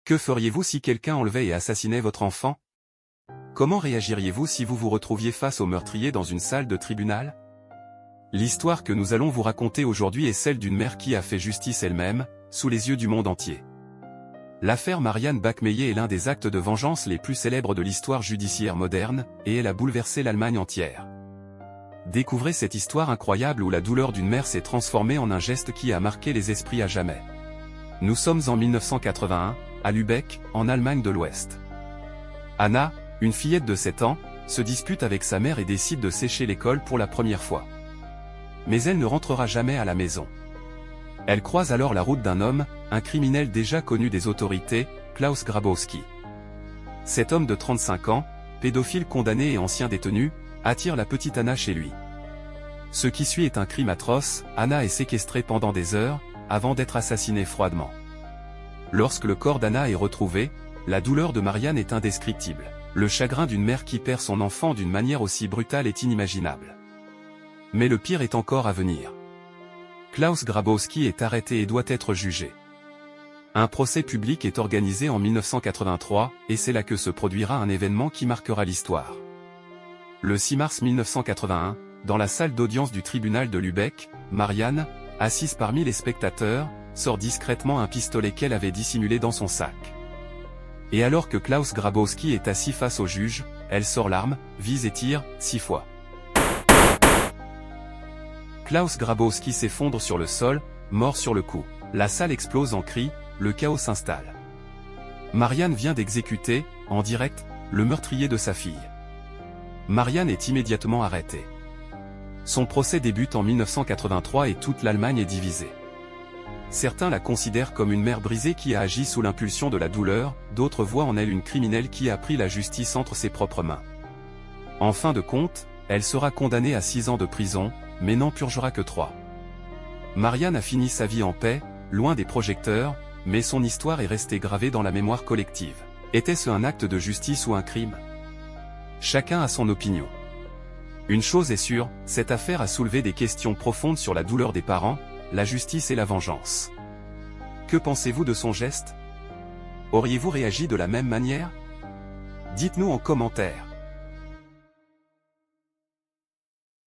Que feriez-vous si quelqu'un enlevait et assassinait votre enfant? Comment réagiriez-vous si vous vous retrouviez face au meurtrier dans une salle de tribunal? L'histoire que nous allons vous raconter aujourd'hui est celle d'une mère qui a fait justice elle-même, sous les yeux du monde entier. L'affaire Marianne Bachmeier est l'un des actes de vengeance les plus célèbres de l'histoire judiciaire moderne, et elle a bouleversé l'Allemagne entière. Découvrez cette histoire incroyable où la douleur d'une mère s'est transformée en un geste qui a marqué les esprits à jamais. Nous sommes en 1981, à Lübeck, en Allemagne de l'Ouest. Anna, une fillette de 7 ans, se dispute avec sa mère et décide de sécher l'école pour la première fois. Mais elle ne rentrera jamais à la maison. Elle croise alors la route d'un homme, un criminel déjà connu des autorités, Klaus Grabowski. Cet homme de 35 ans, pédophile condamné et ancien détenu, attire la petite Anna chez lui. Ce qui suit est un crime atroce. Anna est séquestrée pendant des heures, avant d'être assassinée froidement. Lorsque le corps d'Anna est retrouvé, la douleur de Marianne est indescriptible. Le chagrin d'une mère qui perd son enfant d'une manière aussi brutale est inimaginable. Mais le pire est encore à venir. Klaus Grabowski est arrêté et doit être jugé. Un procès public est organisé en 1983, et c'est là que se produira un événement qui marquera l'histoire. Le 6 mars 1981, dans la salle d'audience du tribunal de Lübeck, Marianne, assise parmi les spectateurs, sort discrètement un pistolet qu'elle avait dissimulé dans son sac. Et alors que Klaus Grabowski est assis face au juge, elle sort l'arme, vise et tire, 6 fois. Klaus Grabowski s'effondre sur le sol, mort sur le coup. La salle explose en cris, le chaos s'installe. Marianne vient d'exécuter, en direct, le meurtrier de sa fille. Marianne est immédiatement arrêtée. Son procès débute en 1983 et toute l'Allemagne est divisée. Certains la considèrent comme une mère brisée qui a agi sous l'impulsion de la douleur, d'autres voient en elle une criminelle qui a pris la justice entre ses propres mains. En fin de compte, elle sera condamnée à 6 ans de prison, mais n'en purgera que 3. Marianne a fini sa vie en paix, loin des projecteurs, mais son histoire est restée gravée dans la mémoire collective. Était-ce un acte de justice ou un crime? Chacun a son opinion. Une chose est sûre, cette affaire a soulevé des questions profondes sur la douleur des parents, la justice et la vengeance. Que pensez-vous de son geste? Auriez-vous réagi de la même manière? Dites-nous en commentaire.